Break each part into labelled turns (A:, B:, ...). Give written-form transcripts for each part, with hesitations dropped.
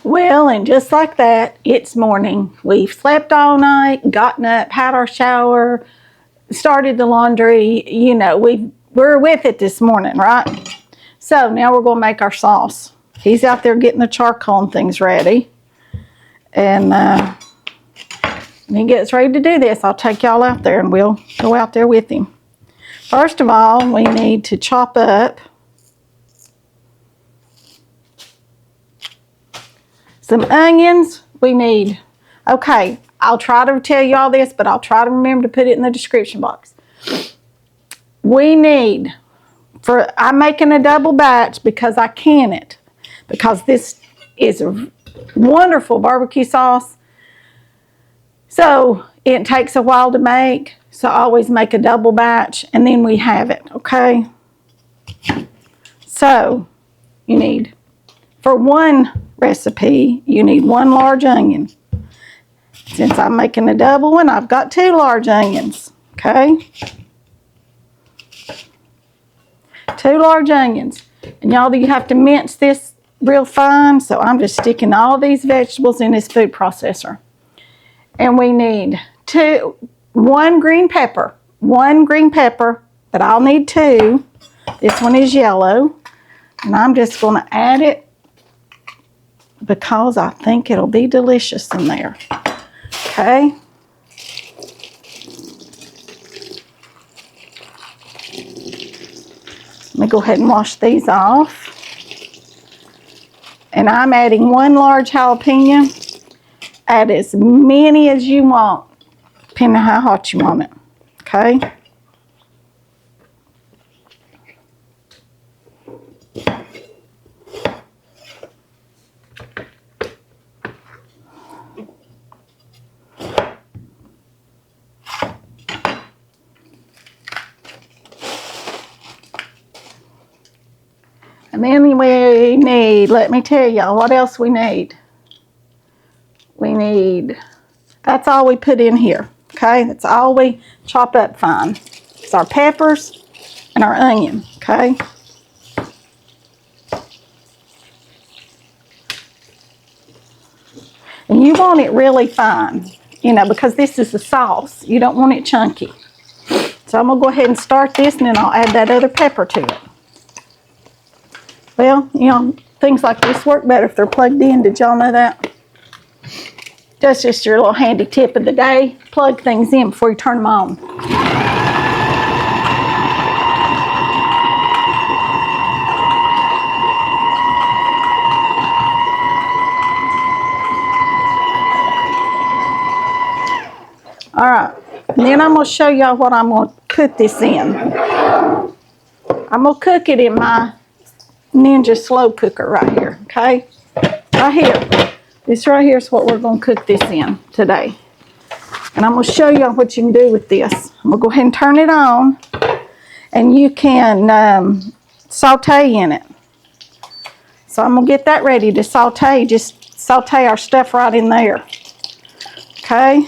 A: Well, and just like that, it's morning. We've slept all night, gotten up, had our shower, started the laundry. You know, we're with it this morning, right? So now we're going to make our sauce. He's out there getting the charcoal and things ready. And when he gets ready to do this, I'll take y'all out there and we'll go out there with him. First of all, we need to chop up some onions. We need, okay, I'll try to tell you all this, but I'll try to remember to put it in the description box. We need, I'm making a double batch because I can it. Because this is a wonderful barbecue sauce. So it takes a while to make. So I always make a double batch and then we have it, okay? So you need, for one recipe, you need 1 large onion. Since I'm making a double one, I've got 2 large onions, okay? 2 large onions. And y'all, you have to mince this real fine, so I'm just sticking all these vegetables in this food processor. And we need 1 green pepper, but I'll need 2. This one is yellow, and I'm just going to add it because I think it'll be delicious in there. Okay. Let me go ahead and wash these off. And I'm adding 1 large jalapeno. Add as many as you want, depending on how hot you want it. Okay. And then we need, let me tell y'all what else we need. We need, that's all we put in here, okay? That's all we chop up fine. It's our peppers and our onion, okay? And you want it really fine, you know, because this is the sauce. You don't want it chunky. So I'm going to go ahead and start this, and then I'll add that other pepper to it. Well, you know, things like this work better if they're plugged in. Did y'all know that? That's just your little handy tip of the day. Plug things in before you turn them on. All right, and then I'm going to show y'all what I'm going to put this in. I'm going to cook it in my Ninja slow cooker right here, okay? Right here. This right here is what we're going to cook this in today. And I'm going to show you what you can do with this. I'm going to go ahead and turn it on. And you can saute in it. So I'm going to get that ready to saute. Just saute our stuff right in there. Okay?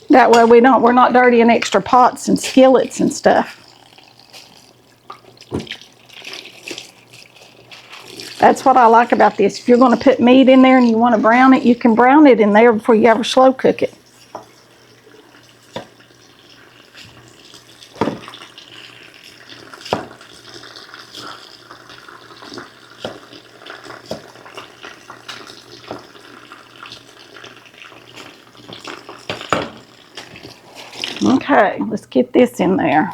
A: That way we're not dirtying extra pots and skillets and stuff. That's what I like about this. If you're going to put meat in there and you want to brown it, you can brown it in there before you ever slow cook it. Okay, let's get this in there.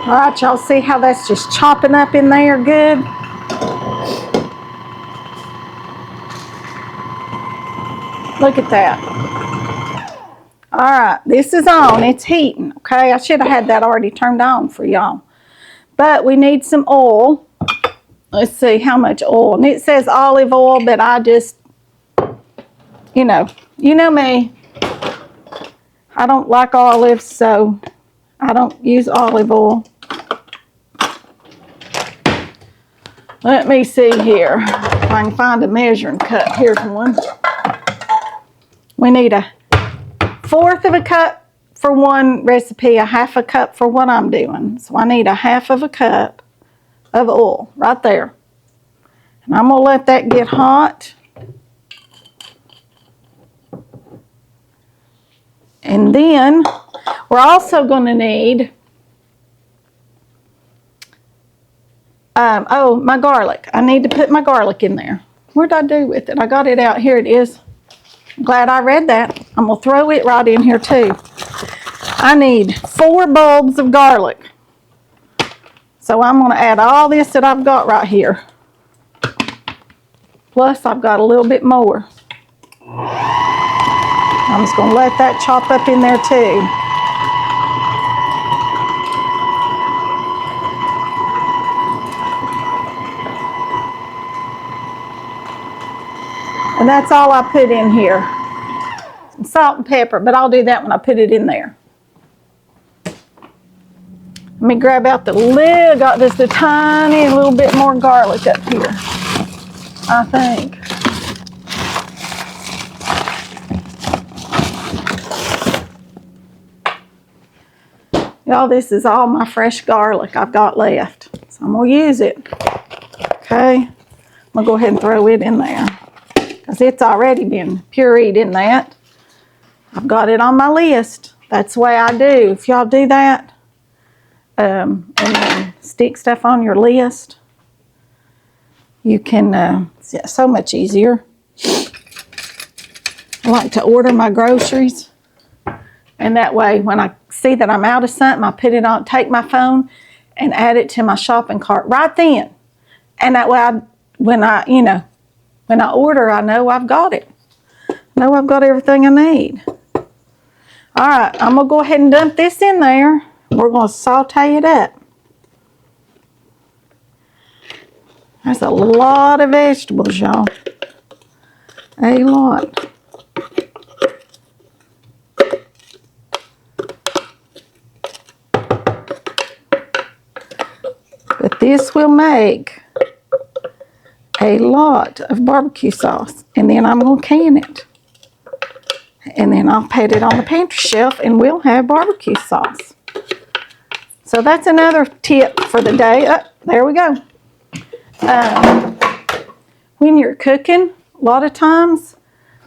A: All right, y'all see how that's just chopping up in there good? Look at that. All right, this is on. It's heating, okay? I should have had that already turned on for y'all. But we need some oil. Let's see how much oil. And it says olive oil, but I just, you know me. I don't like olives, so I don't use olive oil. Let me see here if I can find a measuring cup. Here's one. We need a 1/4 of a cup for one recipe, a 1/2 a cup for what I'm doing. So I need a 1/2 of a cup of oil right there. And I'm going to let that get hot. And then we're also going to need, my garlic. I need to put my garlic in there. What did I do with it? I got it out. Here it is. I'm glad I read that. I'm going to throw it right in here too. I need 4 bulbs of garlic. So I'm going to add all this that I've got right here. Plus I've got a little bit more. I'm just going to let that chop up in there too. And that's all I put in here. Some salt and pepper, but I'll do that when I put it in there. Let me grab out the lid. Got just a tiny little bit more garlic up here, I think. Y'all, this is all my fresh garlic I've got left. So I'm going to use it. Okay. I'm going to go ahead and throw it in there, because it's already been pureed in that. I've got it on my list. That's the way I do. If y'all do that, and then stick stuff on your list, you can, it's so much easier. I like to order my groceries, and that way when I see that I'm out of something, I put it on, take my phone and add it to my shopping cart right then. And that way when I order, I know I've got it. I know I've got everything I need. All right, I'm going to go ahead and dump this in there. We're going to saute it up. That's a lot of vegetables, y'all. A lot. But this will make a lot of barbecue sauce. And then I'm going to can it. And then I'll put it on the pantry shelf and we'll have barbecue sauce. So that's another tip for the day. Oh, there we go. When you're cooking, a lot of times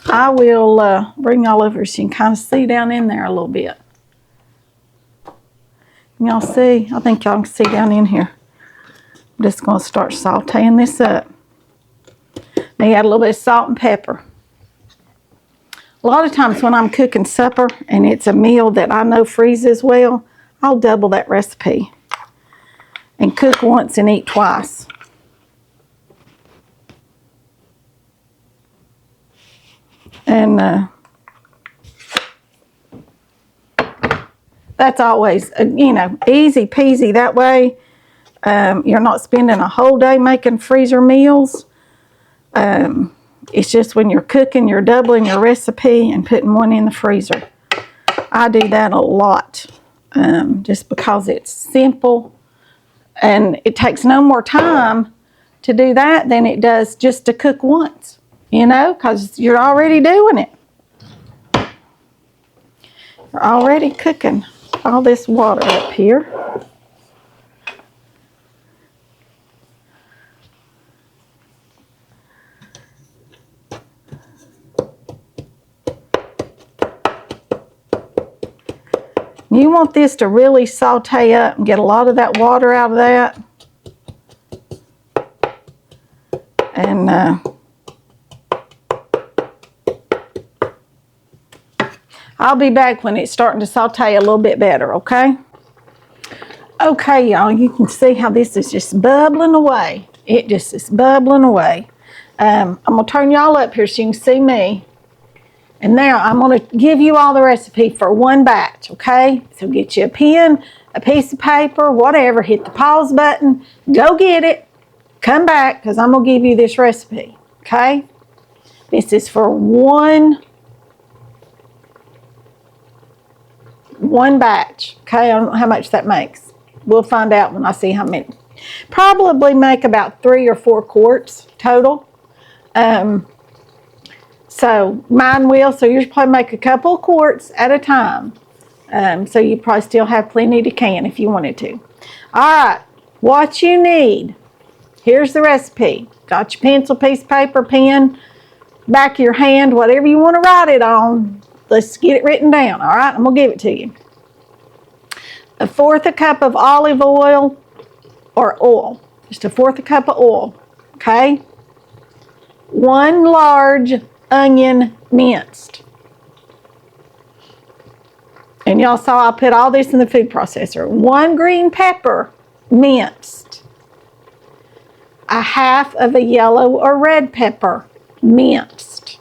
A: I will bring y'all over so you can kind of see down in there a little bit. Y'all see? I think y'all can see down in here. I'm just going to start sauteing this up. Now you add a little bit of salt and pepper. A lot of times when I'm cooking supper and it's a meal that I know freezes well, I'll double that recipe and cook once and eat twice. And that's always, easy peasy. That way you're not spending a whole day making freezer meals. It's just when you're cooking, you're doubling your recipe and putting one in the freezer. I do that a lot just because it's simple and it takes no more time to do that than it does just to cook once, because you're already doing it. You're already cooking all this water up here. You want this to really saute up and get a lot of that water out of that. And I'll be back when it's starting to saute a little bit better, okay? Okay, y'all, you can see how this is just bubbling away. It just is bubbling away. I'm going to turn y'all up here so you can see me. And now I'm going to give you all the recipe for one batch, okay? So get you a pen, a piece of paper, whatever. Hit the pause button. Go get it. Come back because I'm going to give you this recipe, okay? This is for one batch, okay? I don't know how much that makes. We'll find out when I see how many. Probably make about 3 or 4 quarts total. So mine will, so you probably make a couple of quarts at a time. So you probably still have plenty to can if you wanted to. All right, what you need. Here's the recipe. Got your pencil, piece of paper, pen, back of your hand, whatever you want to write it on. Let's get it written down, all right? I'm going to give it to you. 1/4 cup of olive oil or oil. Just 1/4 cup of oil, okay? 1 large onion minced. And y'all saw I put all this in the food processor. 1 green pepper minced. 1/2 of a yellow or red pepper minced.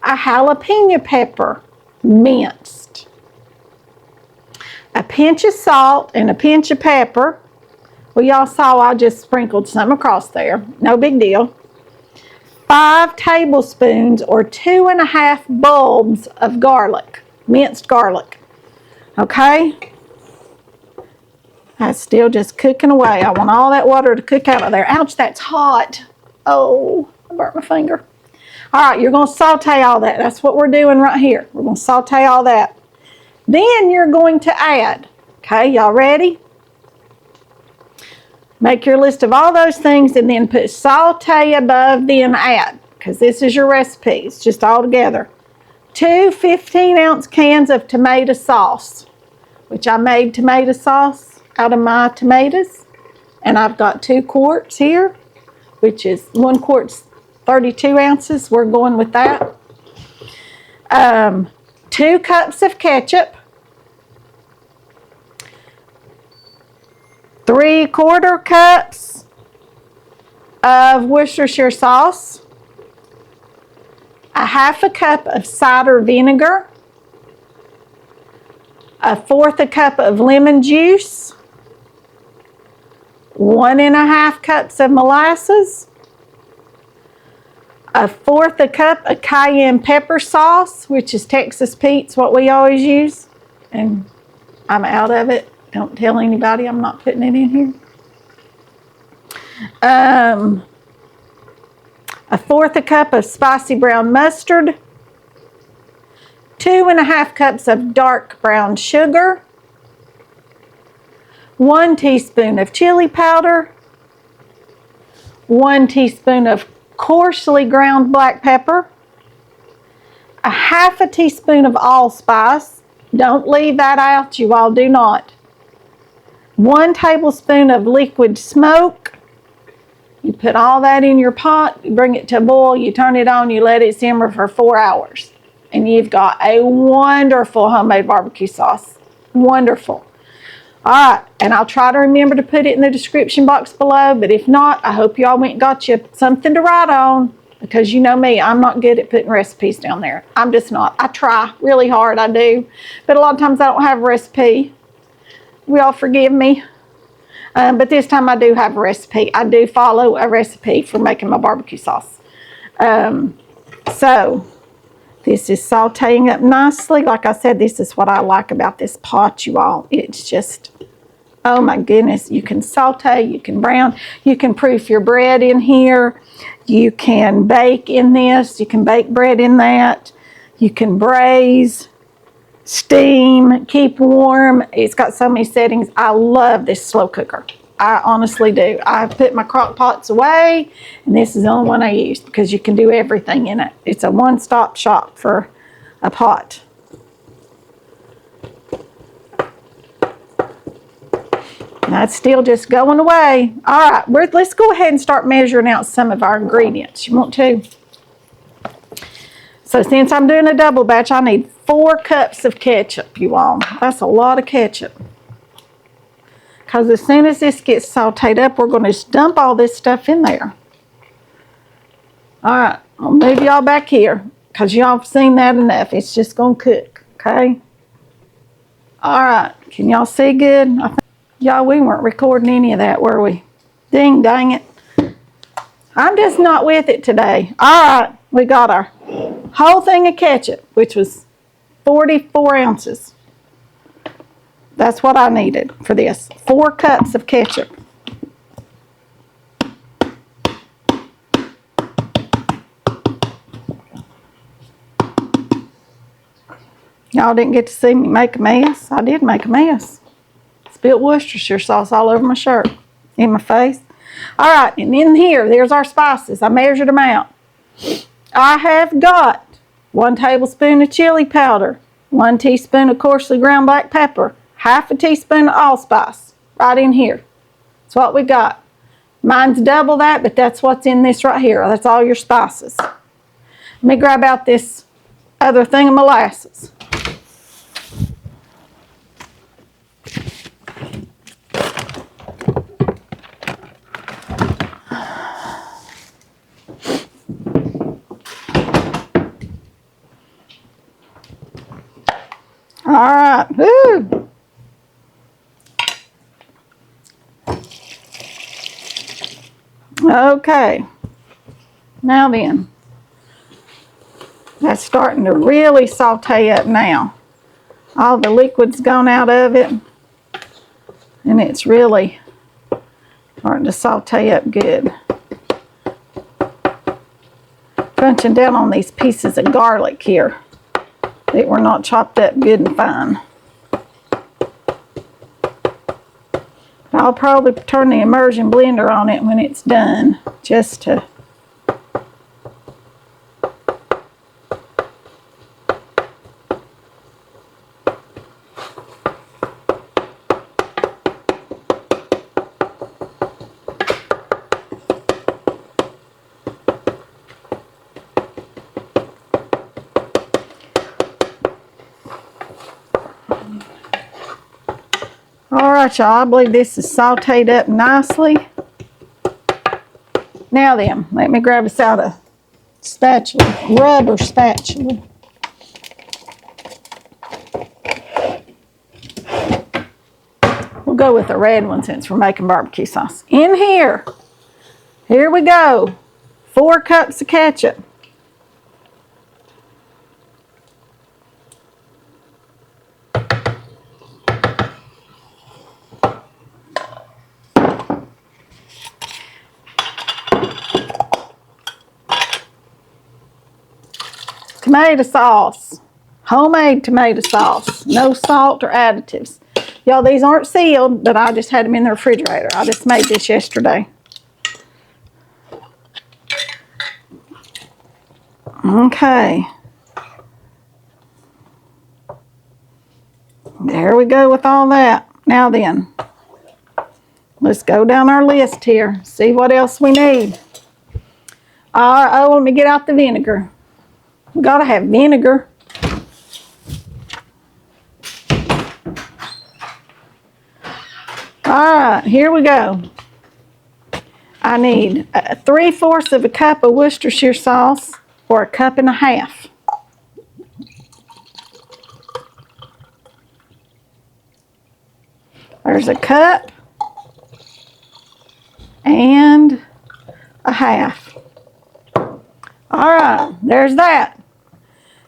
A: A jalapeno pepper minced. A pinch of salt and a pinch of pepper. Well, y'all saw I just sprinkled some across there. No big deal. 5 tablespoons or 2.5 bulbs of garlic, minced garlic. Okay? That's still just cooking away. I want all that water to cook out of there. Ouch, that's hot. Oh, I burnt my finger. All right, you're going to saute all that. That's what we're doing right here. We're going to saute all that. Then you're going to add. Okay, y'all ready? Make your list of all those things and then put saute above, then add, because this is your recipe. It's just all together. 2 15-ounce cans of tomato sauce, which I made tomato sauce out of my tomatoes. And I've got 2 quarts here, which is 1 quart's 32 ounces. We're going with that. 2 cups of ketchup. 3/4 cups of Worcestershire sauce, 1/2 cup of cider vinegar, 1/4 cup of lemon juice, 1.5 cups of molasses, 1/4 cup of cayenne pepper sauce, which is Texas Pete's, what we always use, and I'm out of it. Don't tell anybody I'm not putting it in here. 1/4 cup of spicy brown mustard. 2.5 cups of dark brown sugar. 1 teaspoon of chili powder. 1 teaspoon of coarsely ground black pepper. 1/2 teaspoon of allspice. Don't leave that out, you all do not. 1 tablespoon of liquid smoke. You put all that in your pot, you bring it to a boil, you turn it on, you let it simmer for 4 hours. And you've got a wonderful homemade barbecue sauce. Wonderful. All right, and I'll try to remember to put it in the description box below, but if not, I hope y'all went and got you something to write on, because you know me, I'm not good at putting recipes down there. I'm just not. I try really hard, I do, but a lot of times I don't have a recipe. We all forgive me. But this time I do have a recipe. I do follow a recipe for making my barbecue sauce. So this is sauteing up nicely. Like I said, this is what I like about this pot, you all. It's just, oh my goodness. You can saute, you can brown, you can proof your bread in here. You can bake in this. You can bake bread in that. You can braise, steam, keep warm. It's got so many settings. I love this slow cooker. I honestly do. I put my crock pots away, and this is the only one I use because you can do everything in it. It's a one-stop shop for a pot. That's still just going away. All right, let's go ahead and start measuring out some of our ingredients. You want to? So since I'm doing a double batch, I need 4 cups of ketchup, you all. That's a lot of ketchup. Because as soon as this gets sauteed up, we're going to just dump all this stuff in there. All right, I'll move y'all back here. because y'all have seen that enough. It's just going to cook, okay? All right, can y'all see good? Y'all, we weren't recording any of that, were we? Ding, dang it. I'm just not with it today. All right, we got our whole thing of ketchup, which was 44 ounces. That's what I needed for this. 4 cups of ketchup. Y'all didn't get to see me make a mess. I did make a mess. Spilled Worcestershire sauce all over my shirt, in my face. All right, and in here, there's our spices. I measured them out. I have got 1 tablespoon of chili powder, 1 teaspoon of coarsely ground black pepper, half a teaspoon of allspice, right in here. That's what we got. Mine's double that, but that's what's in this right here. That's all your spices. Let me grab out this other thing of molasses. All right, woo. Okay, now then, that's starting to really saute up now. All the liquid's gone out of it, and it's really starting to saute up good. Crunching down on these pieces of garlic here that were not chopped up good and fine. I'll probably turn the immersion blender on it when it's done, just to all right, y'all, I believe this is sauteed up nicely. Now then, let me grab us out a spatula, rubber spatula. We'll go with a red one since we're making barbecue sauce. In here, here we go, 4 cups of ketchup. Tomato sauce, homemade tomato sauce, no salt or additives. Y'all, these aren't sealed, but I just had them in the refrigerator. I just made this yesterday. Okay. There we go with all that. Now then, let's go down our list here, see what else we need. Oh, let me get out the vinegar. We gotta have vinegar. All right, here we go. I need 3/4 of a cup of Worcestershire sauce, or a cup and a half. There's a cup and a half. All right, there's that.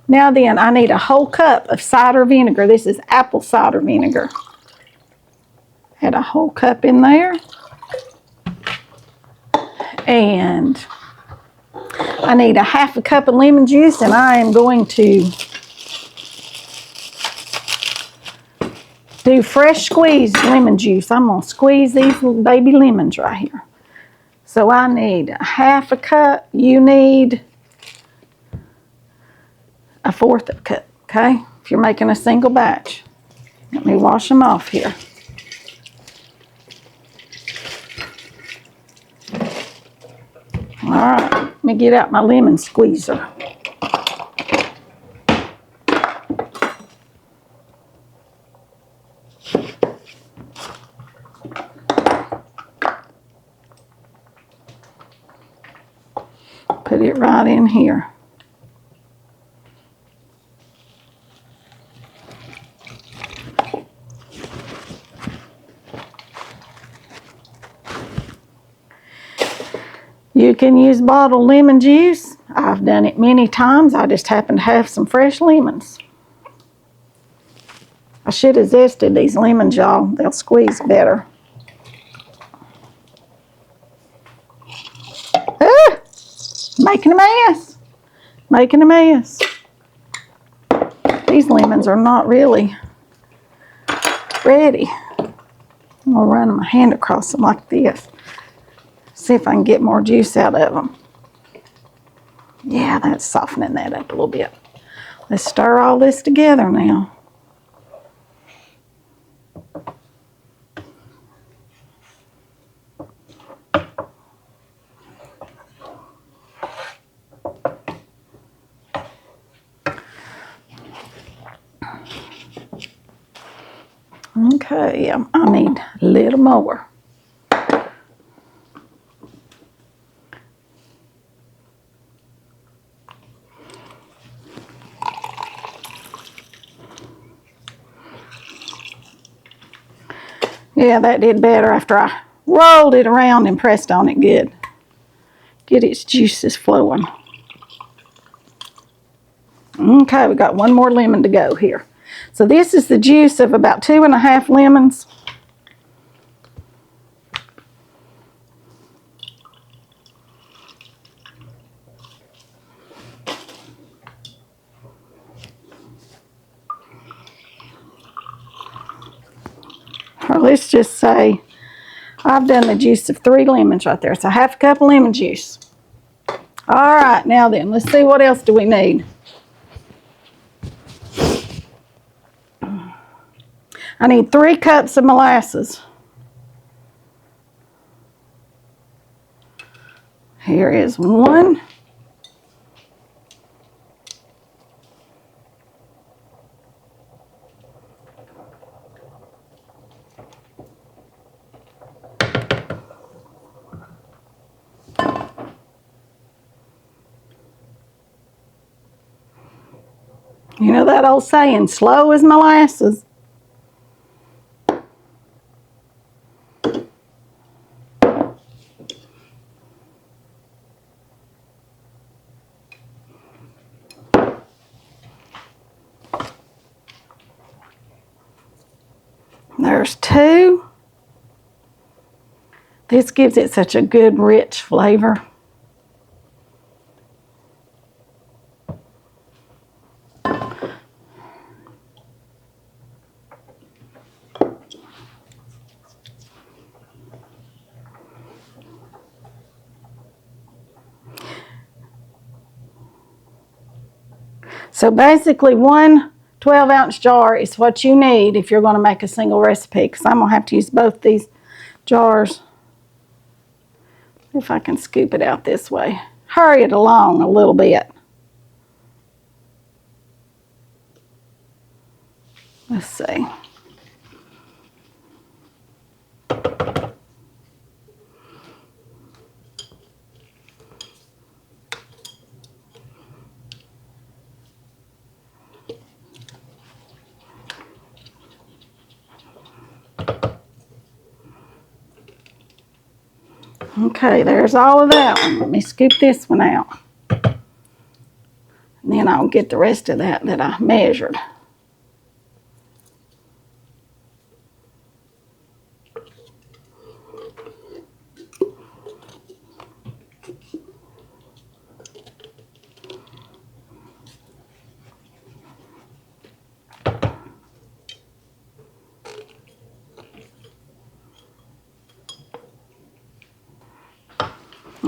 A: Now then, I need a whole cup of cider vinegar. This is apple cider vinegar. Add a whole cup in there. And I need a half a cup of lemon juice, and I am going to do fresh squeezed lemon juice. I'm going to squeeze these little baby lemons right here. So I need a half a cup. You need 1/4 of a cup, okay? If you're making a single batch. Let me wash them off here. All right, let me get out my lemon squeezer. Put it right in here. You can use bottled lemon juice. I've done it many times. I just happen to have some fresh lemons. I should have zested these lemons, y'all. They'll squeeze better. Ah! Making a mess. Making a mess. These lemons are not really ready. I'm going to run my hand across them like this. See if I can get more juice out of them. Yeah, that's softening that up a little bit. Let's stir all this together now. Okay, I need a little more. Yeah, that did better after I rolled it around and pressed on it good. Get its juices flowing. Okay, we got one more lemon to go here. So this is the juice of about 2.5 lemons. Or let's just say I've done the juice of 3 lemons right there. So 1/2 cup of lemon juice. All right, now then, let's see what else do we need. I need 3 cups of molasses. Here is 1. You know that old saying, slow as molasses. There's 2. This gives it such a good, rich flavor. So basically 1 12-ounce jar is what you need if you're going to make a single recipe, because I'm going to have to use both these jars. If I can scoop it out this way. Hurry it along a little bit. Let's see. Okay, there's all of that one. Let me scoop this one out. And then I'll get the rest of that I measured.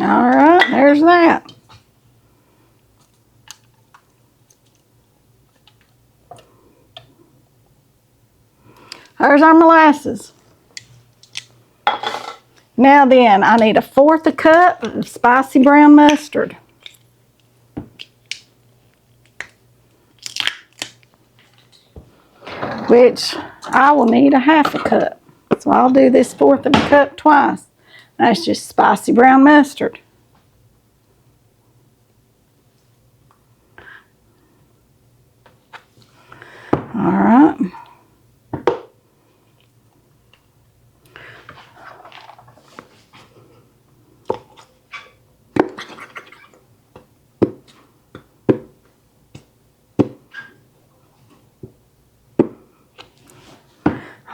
A: All right, there's that. There's our molasses. Now then, I need 1/4 cup of spicy brown mustard. Which I will need 1/2 cup. So I'll do this 1/4 cup twice. That's just spicy brown mustard. All right.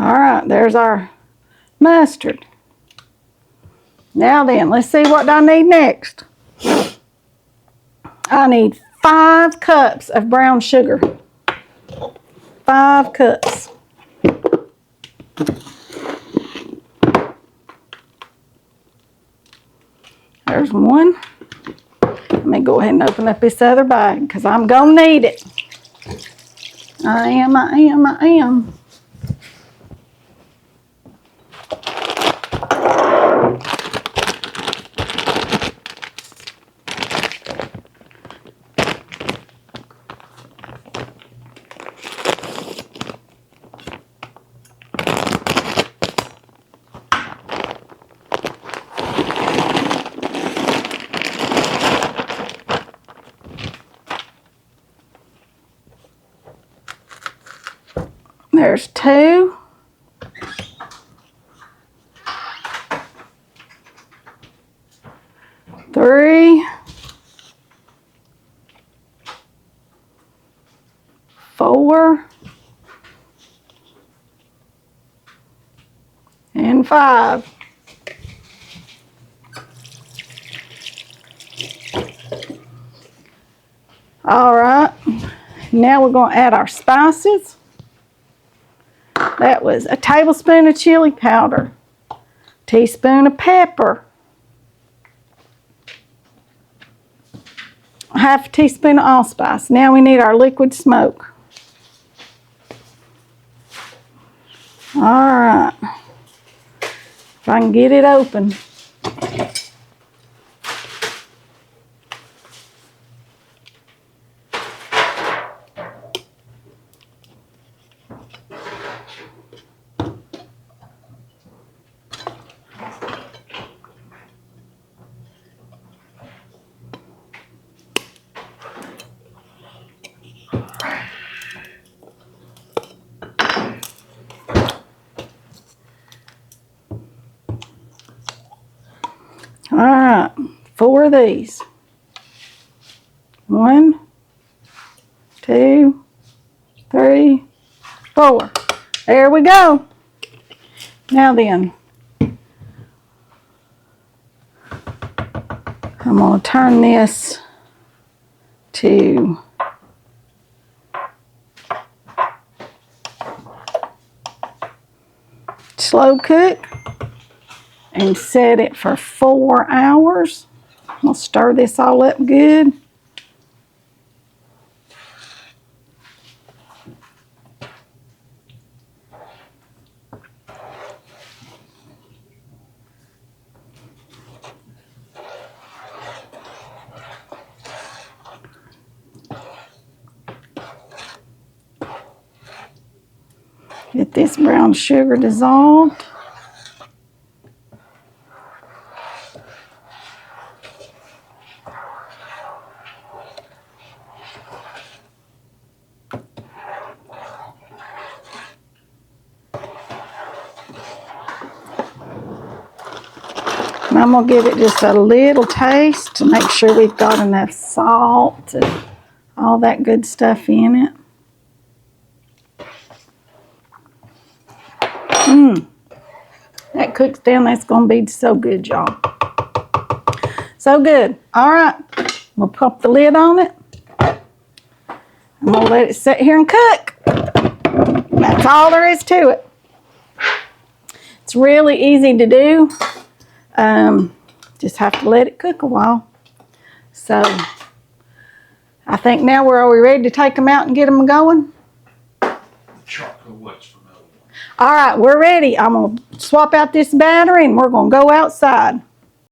A: All right, there's our mustard. Now then, let's see what I need next. I need 5 cups of brown sugar. 5 cups. There's one. Let me go ahead and open up this other bag because I'm going to need it. I am. There's 2. 3. 4. And 5. All right, now we're going to add our spices. That was a tablespoon of chili powder, teaspoon of pepper, half a teaspoon of allspice. Now we need our liquid smoke. All right, if I can get it open. All right, 4 of these. 1, 2, 3, 4. There we go. Now then, I'm going to turn this to slow cook and set it for 4 hours. We'll stir this all up good. Get this brown sugar dissolved. And I'm going to give it just a little taste to make sure we've got enough salt and all that good stuff in it. That cooks down. That's going to be so good, y'all. So good. All right. We'll pop the lid on it. I'm going to let it sit here and cook. That's all there is to it. It's really easy to do. Just have to let it cook a while. So I think now are we ready to take them out and get them going?
B: Chocolate what's for another one.
A: All right, we're ready. I'm going to swap out this battery and we're going to go outside.